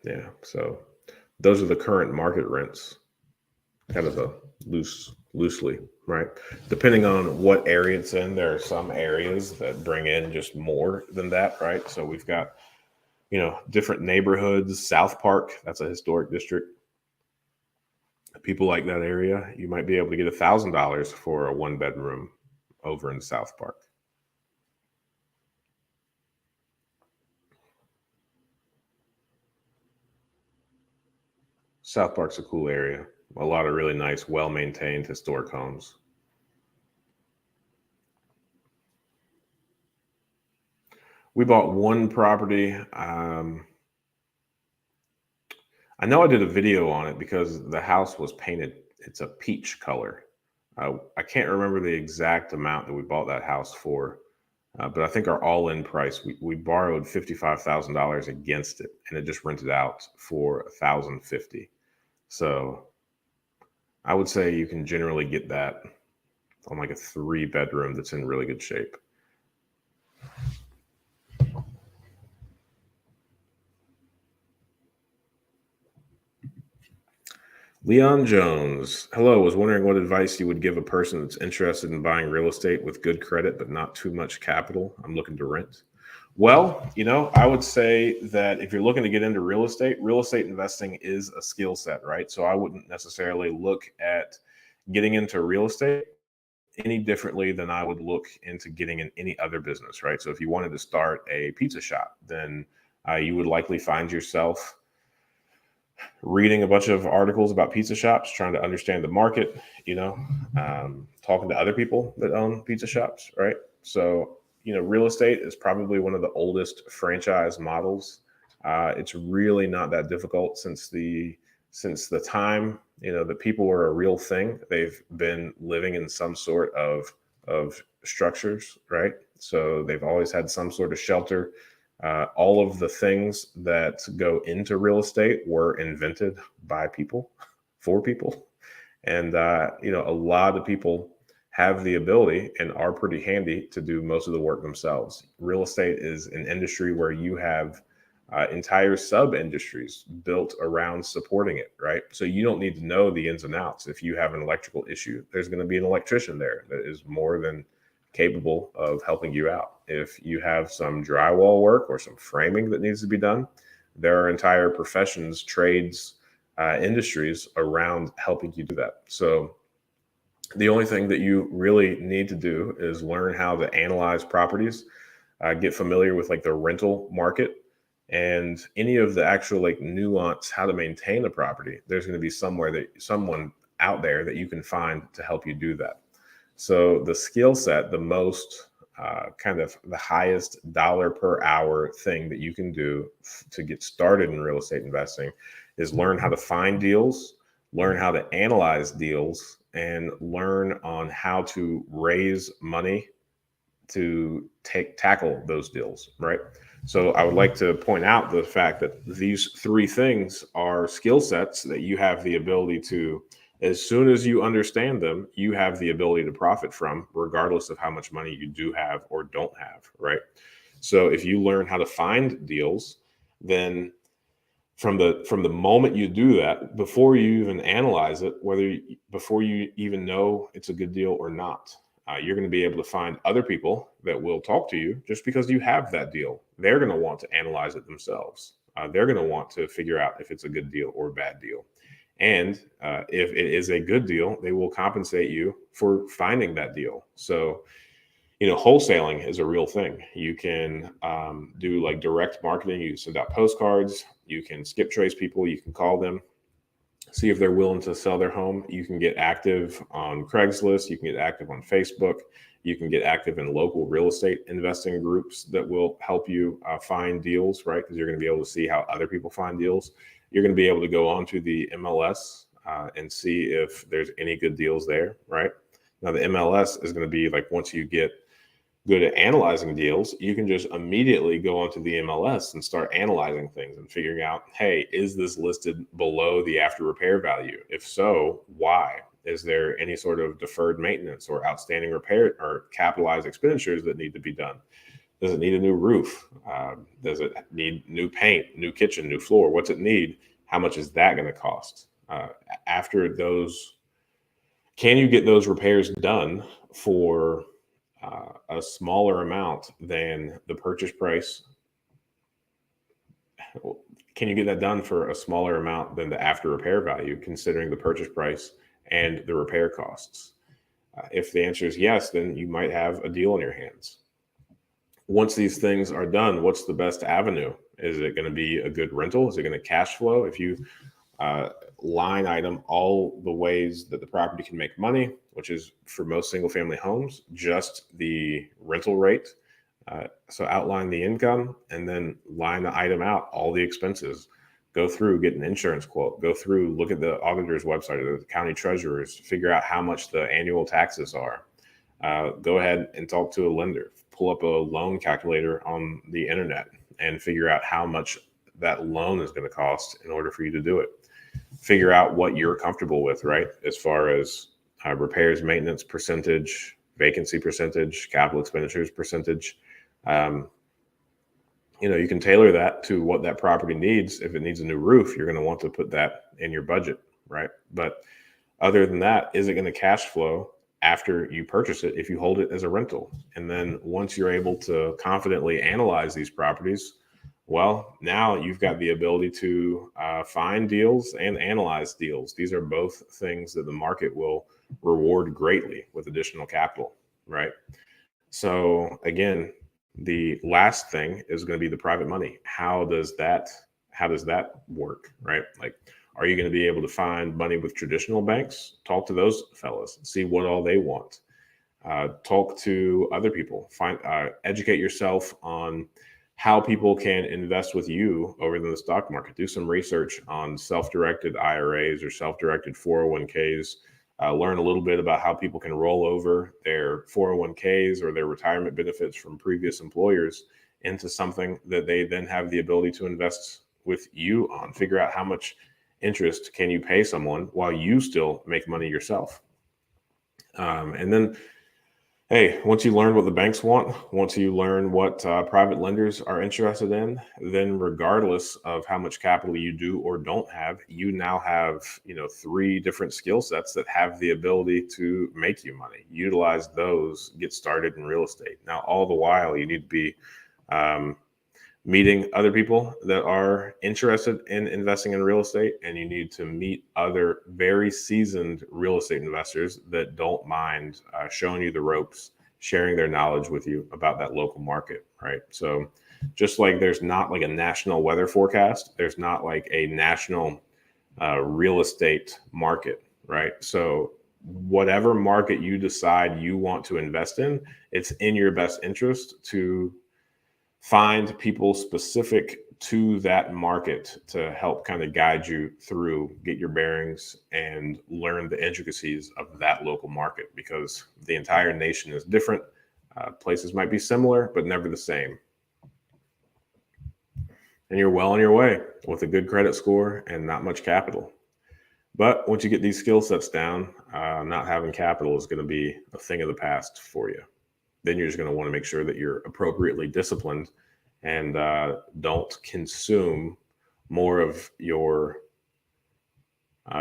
Yeah, so those are the current market rents, kind of loosely, right? Depending on what area it's in, there are some areas that bring in just more than that, right? So we've got, different neighborhoods. South Park, that's a historic district. People like that area, you might be able to get $1,000 for a 1 bedroom over in South Park. South Park's a cool area. A lot of really nice, well maintained historic homes. We bought one property. I know I did a video on it because the house was painted. It's a peach color. I can't remember the exact amount that we bought that house for, but I think our all-in price, we borrowed $55,000 against it, and it just rented out for 1,050. So I would say you can generally get that on like a 3 bedroom that's in really good shape. Leon Jones. Hello, was wondering what advice you would give a person that's interested in buying real estate with good credit but not too much capital. I'm looking to rent. Well, I would say that if you're looking to get into real estate investing is a skill set, right? So I wouldn't necessarily look at getting into real estate any differently than I would look into getting in any other business, right? So if you wanted to start a pizza shop, then you would likely find yourself reading a bunch of articles about pizza shops, trying to understand the market, talking to other people that own pizza shops, right? So, real estate is probably one of the oldest franchise models. It's really not that difficult since the time that people were a real thing. They've been living in some sort of structures, right? So they've always had some sort of shelter. All of the things that go into real estate were invented by people for people. And, a lot of people have the ability and are pretty handy to do most of the work themselves. Real estate is an industry where you have entire sub industries built around supporting it, right? So you don't need to know the ins and outs. If you have an electrical issue, there's going to be an electrician there that is more than capable of helping you out. If you have some drywall work or some framing that needs to be done, there are entire professions, trades, industries around helping you do that. So the only thing that you really need to do is learn how to analyze properties, get familiar with like the rental market and any of the actual like nuance how to maintain a property. There's going to be someone out there that you can find to help you do that. So the skill set, the most kind of the highest dollar per hour thing that you can do to get started in real estate investing is learn how to find deals, learn how to analyze deals, and learn on how to raise money to tackle those deals, right? So I would like to point out the fact that these three things are skill sets that you have the ability to, as soon as you understand them, you have the ability to profit from, regardless of how much money you do have or don't have, right? So if you learn how to find deals, then from the moment you do that, before you even analyze it, before you even know it's a good deal or not, you're going to be able to find other people that will talk to you just because you have that deal. They're going to want to analyze it themselves. They're going to want to figure out if it's a good deal or a bad deal. And if it is a good deal, they will compensate you for finding that deal. So, wholesaling is a real thing. You can do like direct marketing. You send out postcards. You can skip trace people. You can call them, see if they're willing to sell their home. You can get active on Craigslist. You can get active on Facebook. You can get active in local real estate investing groups that will help you find deals, right? Because you're going to be able to see how other people find deals. You're going to be able to go onto the MLS and see if there's any good deals there, right? Now, the MLS is going to be like once you get good at analyzing deals, you can just immediately go onto the MLS and start analyzing things and figuring out, hey, is this listed below the after repair value? If so, why? Is there any sort of deferred maintenance or outstanding repair or capitalized expenditures that need to be done? Does it need a new roof? Does it need new paint, new kitchen, new floor? What's it need? How much is that going to cost? After those, can you get those repairs done for a smaller amount than the purchase price? can you get that done for a smaller amount than the after repair value, considering the purchase price and the repair costs? If the answer is yes, then you might have a deal in your hands. Once these things are done, what's the best avenue? Is it going to be a good rental? Is it going to cash flow? If you uh, line item all the ways that the property can make money, which is for most single family homes, just the rental rate. So outline the income and then line the item out, all the expenses. Go through, get an insurance quote, go through, look at the auditor's website or the county treasurer's, figure out how much the annual taxes are. Go ahead and talk to a lender, pull up a loan calculator on the internet and figure out how much that loan is going to cost in order for you to do it. Figure out what you're comfortable with, right? As far as repairs, maintenance percentage, vacancy percentage, capital expenditures percentage. You can tailor that to what that property needs. If it needs a new roof, you're going to want to put that in your budget, right? But other than that, is it going to cash flow after you purchase it if you hold it as a rental? And then once you're able to confidently analyze these properties, well, now you've got the ability to find deals and analyze deals. These are both things that the market will reward greatly with additional capital, right? So again, the last thing is going to be the private money. How does that work, right? Like, are you going to be able to find money with traditional banks? Talk to those fellas, see what all they want. Talk to other people. Educate yourself on how people can invest with you over in the stock market. Do some research on self-directed IRAs or self-directed 401ks. Learn a little bit about how people can roll over their 401ks or their retirement benefits from previous employers into something that they then have the ability to invest with you on. Figure out how much interest can you pay someone while you still make money yourself. And then, hey, once you learn what the banks want, once you learn what private lenders are interested in, then regardless of how much capital you do or don't have, you now have 3 different skill sets that have the ability to make you money. Utilize those, get started in real estate. Now, all the while, you need to be meeting other people that are interested in investing in real estate, and you need to meet other very seasoned real estate investors that don't mind showing you the ropes, sharing their knowledge with you about that local market, right? So just like there's not like a national weather forecast, there's not like a national real estate market, right? So whatever market you decide you want to invest in, it's in your best interest to find people specific to that market to help kind of guide you through, get your bearings, and learn the intricacies of that local market, because the entire nation is different. Places might be similar, but never the same. And you're well on your way with a good credit score and not much capital. But once you get these skill sets down, not having capital is going to be a thing of the past for you. Then you're just going to want to make sure that you're appropriately disciplined and don't consume more of your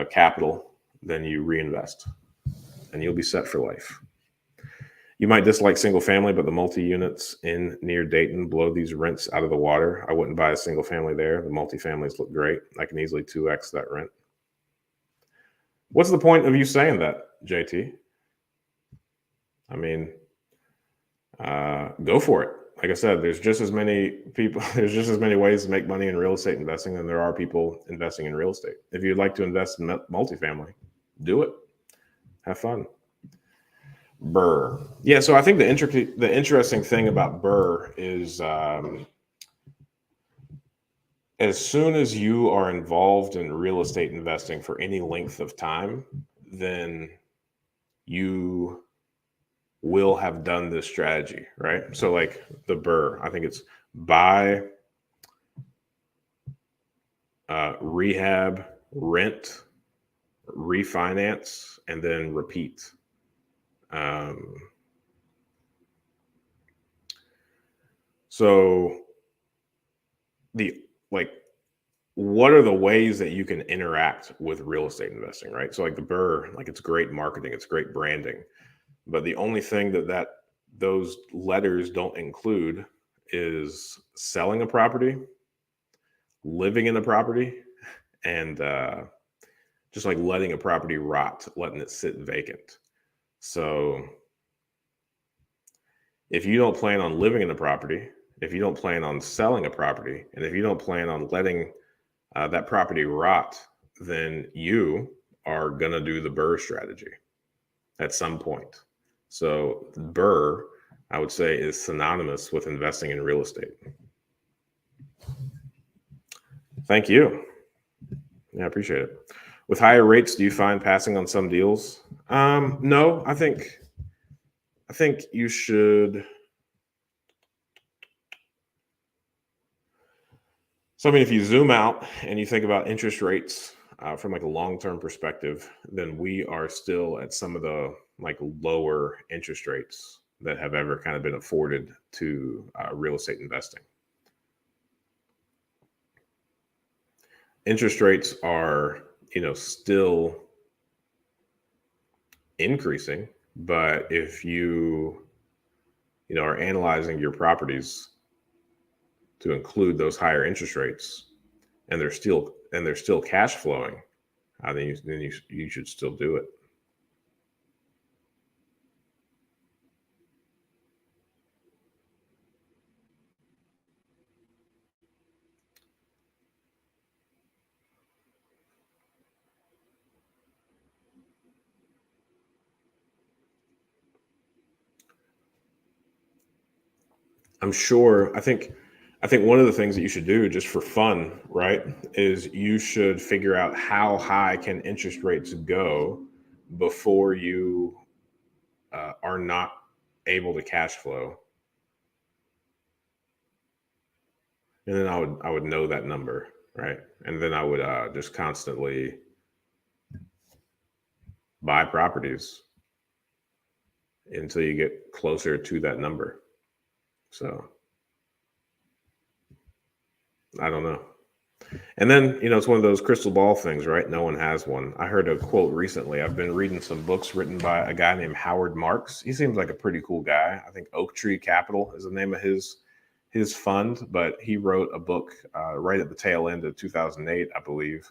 capital than you reinvest, and you'll be set for life. You might dislike single family, but the multi-units in near Dayton blow these rents out of the water. I wouldn't buy a single family there. The multi-families look great. I can easily 2x that rent. What's the point of you saying that, JT? I mean, go for it. Like I said, there's just as many ways to make money in real estate investing than there are people investing in real estate. If you'd like to invest in multifamily, do it. Have fun. Burr. Yeah, so I think the interesting thing about Burr is as soon as you are involved in real estate investing for any length of time, then you will have done this strategy, right? So like the Burr, I think it's buy, rehab, rent, refinance, and then repeat. So what are the ways that you can interact with real estate investing, right? So like the Burr, like it's great marketing, it's great branding, but the only thing that those letters don't include is selling a property, living in a property and just like letting a property rot, letting it sit vacant. So if you don't plan on living in a property, if you don't plan on selling a property, and if you don't plan on letting that property rot, then you are going to do the BRRRR strategy at some point. So BRRRR, I would say, is synonymous with investing in real estate. Thank you. Yeah, I appreciate it. With higher rates, do you find passing on some deals? No, I think you should. So, I mean, if you zoom out and you think about interest rates from like a long-term perspective, then we are still at some of the like lower interest rates that have ever kind of been afforded to real estate investing. Interest rates are, still increasing, but if you are analyzing your properties to include those higher interest rates, and they're still cash flowing, then you should still do it. I'm sure. I think one of the things that you should do just for fun, right, is you should figure out how high can interest rates go before you are not able to cash flow, and then I would know that number, right, and then I would just constantly buy properties until you get closer to that number. So I don't know. And then, it's one of those crystal ball things, right? No one has one. I heard a quote recently. I've been reading some books written by a guy named Howard Marks. He seems like a pretty cool guy. I think Oak Tree Capital is the name of his fund, but he wrote a book right at the tail end of 2008, I believe,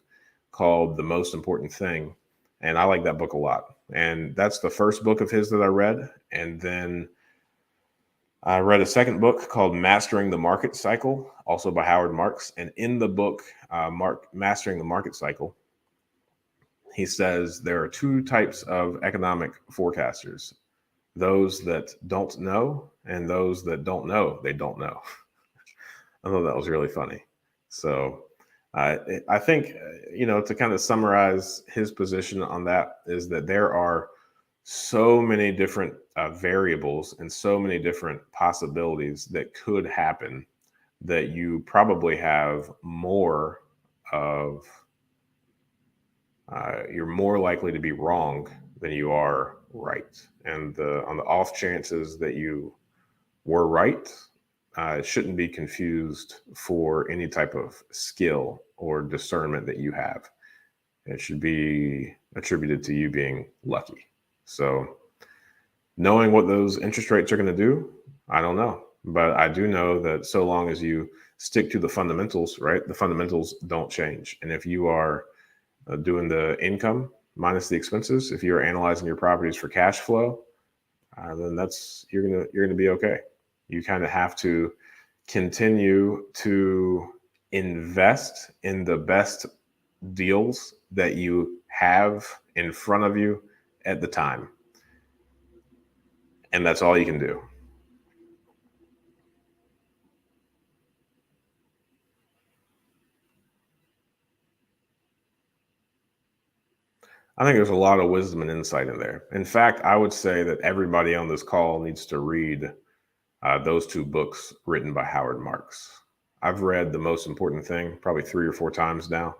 called The Most Important Thing. And I like that book a lot. And that's the first book of his that I read. And then I read a second book called Mastering the Market Cycle, also by Howard Marks. And in the book, Mastering the Market Cycle, he says there are two types of economic forecasters: those that don't know and those that don't know they don't know. I thought that was really funny. So I think, to kind of summarize his position on that is that there are so many different variables and so many different possibilities that could happen that you probably have more of, you're more likely to be wrong than you are right. And on the off chances that you were right, it shouldn't be confused for any type of skill or discernment that you have. It should be attributed to you being lucky. So knowing what those interest rates are going to do, I don't know. But I do know that so long as you stick to the fundamentals, right, the fundamentals don't change. And if you are doing the income minus the expenses, if you're analyzing your properties for cash flow, then you're gonna be okay. You kind of have to continue to invest in the best deals that you have in front of you at the time. And that's all you can do. I think there's a lot of wisdom and insight in there. In fact, I would say that everybody on this call needs to read those two books written by Howard Marks. I've read The Most Important Thing probably 3 or 4 times now,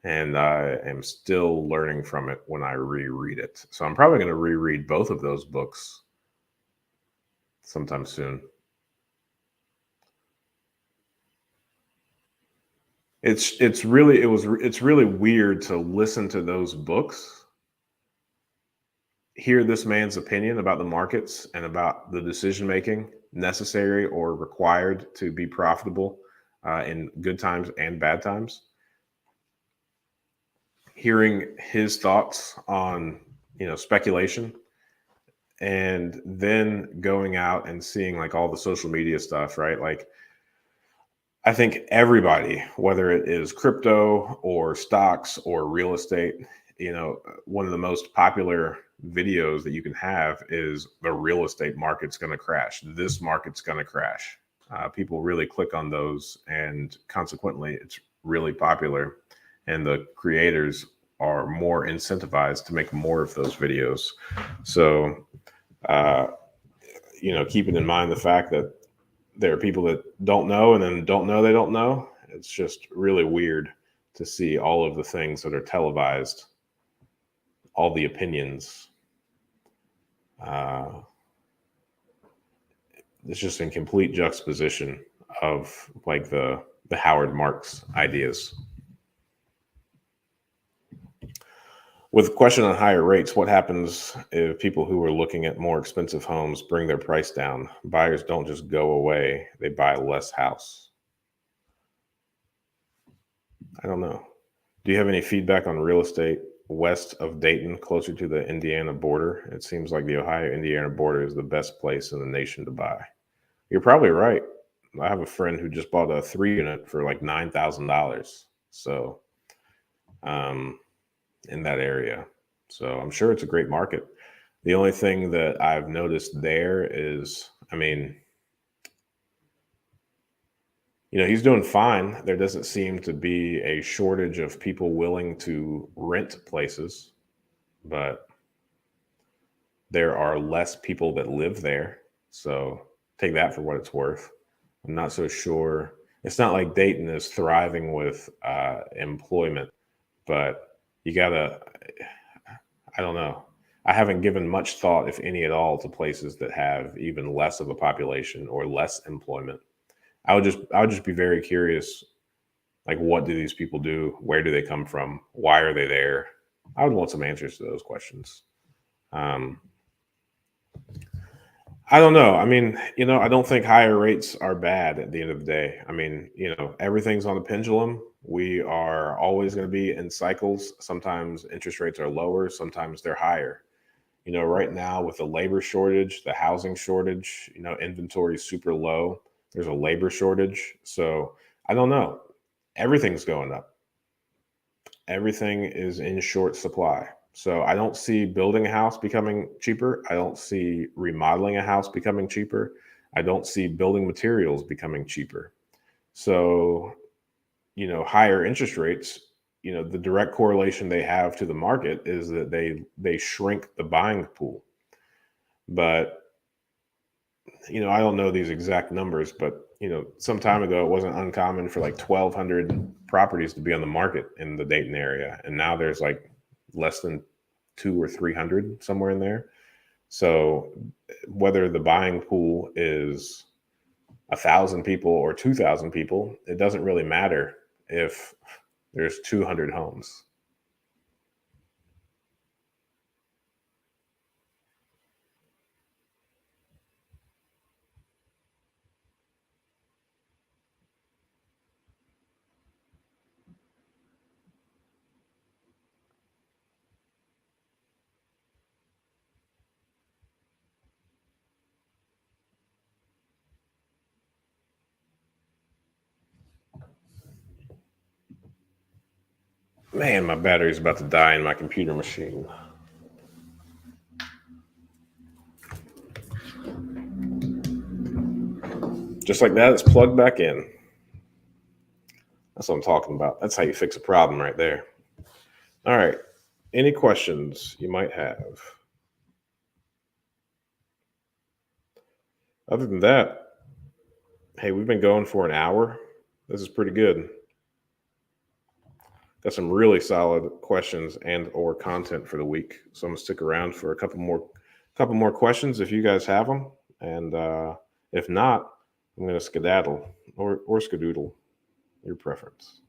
and I am still learning from it when I reread it. So I'm probably going to reread both of those books sometime soon. It's really weird to listen to those books, hear this man's opinion about the markets and about the decision making necessary or required to be profitable in good times and bad times. Hearing his thoughts on speculation, and then going out and seeing like all the social media stuff, right? Like I think everybody, whether it is crypto or stocks or real estate, one of the most popular videos that you can have is the real estate market's going to crash. This market's going to crash. People really click on those, and consequently, it's really popular. And the creators are more incentivized to make more of those videos. So, uh, keeping in mind the fact that there are people that don't know and then don't know they don't know. It's just really weird to see all of the things that are televised, all the opinions. Uh, it's just in complete juxtaposition of like the Howard Marks ideas. With a question on higher rates, what happens if people who are looking at more expensive homes bring their price down? Buyers don't just go away, they buy less house. I don't know. Do you have any feedback on real estate west of Dayton, closer to the Indiana border? It seems like the Ohio-Indiana border is the best place in the nation to buy. You're probably right. I have a friend who just bought a 3-unit for like $9,000. So, in that area. So I'm sure it's a great market. The only thing that I've noticed there is, he's doing fine. There doesn't seem to be a shortage of people willing to rent places, but there are less people that live there. So take that for what it's worth. I'm not so sure. It's not like Dayton is thriving with employment, but you gotta, I don't know. I haven't given much thought, if any at all, to places that have even less of a population or less employment. I would just be very curious, like what do these people do? Where do they come from? Why are they there? I would want some answers to those questions. Um, I don't know. I don't think higher rates are bad at the end of the day. Everything's on a pendulum. We are always going to be in cycles. Sometimes interest rates are lower, sometimes they're higher. Right now with the labor shortage, the housing shortage, inventory is super low. There's a labor shortage. So I don't know. Everything's going up. Everything is in short supply. So I don't see building a house becoming cheaper. I don't see remodeling a house becoming cheaper. I don't see building materials becoming cheaper. So, higher interest rates, the direct correlation they have to the market is that they shrink the buying pool. But, I don't know these exact numbers, but some time ago it wasn't uncommon for like 1,200 properties to be on the market in the Dayton area, and now there's like less than 200 or 300, somewhere in there. So whether the buying pool is 1,000 people or 2,000 people, it doesn't really matter if there's 200 homes. Man, my battery's about to die in my computer machine. Just like that, it's plugged back in. That's what I'm talking about. That's how you fix a problem right there. All right. Any questions you might have? Other than that, hey, we've been going for an hour. This is pretty good. Got some really solid questions and or content for the week. So I'm gonna stick around for a couple more questions if you guys have them. And if not, I'm gonna skedaddle or skadoodle, your preference.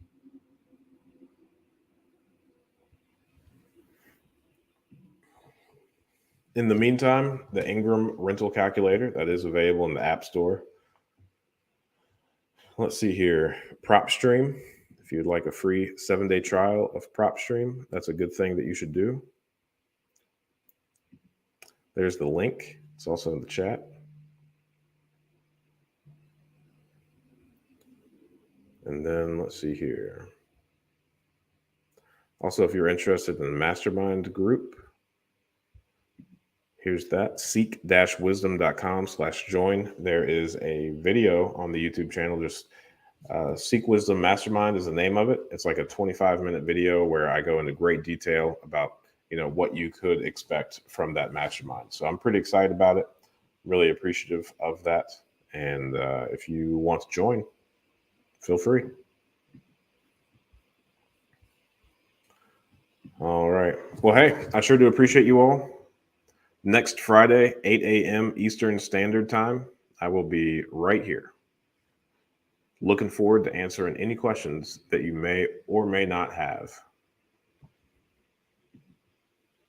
In the meantime, the Ingram rental calculator that is available in the App Store. Let's see here. PropStream. If you'd like a free 7-day trial of PropStream, that's a good thing that you should do. There's the link. It's also in the chat. And then let's see here. Also, if you're interested in the mastermind group, here's that, seek-wisdom.com/join. There is a video on the YouTube channel. Just Seek Wisdom Mastermind is the name of it. It's like a 25-minute video where I go into great detail about, what you could expect from that mastermind. So I'm pretty excited about it. Really appreciative of that. And if you want to join, feel free. All right. Well, hey, I sure do appreciate you all. Next Friday, 8 a.m. Eastern Standard Time, I will be right here. Looking forward to answering any questions that you may or may not have.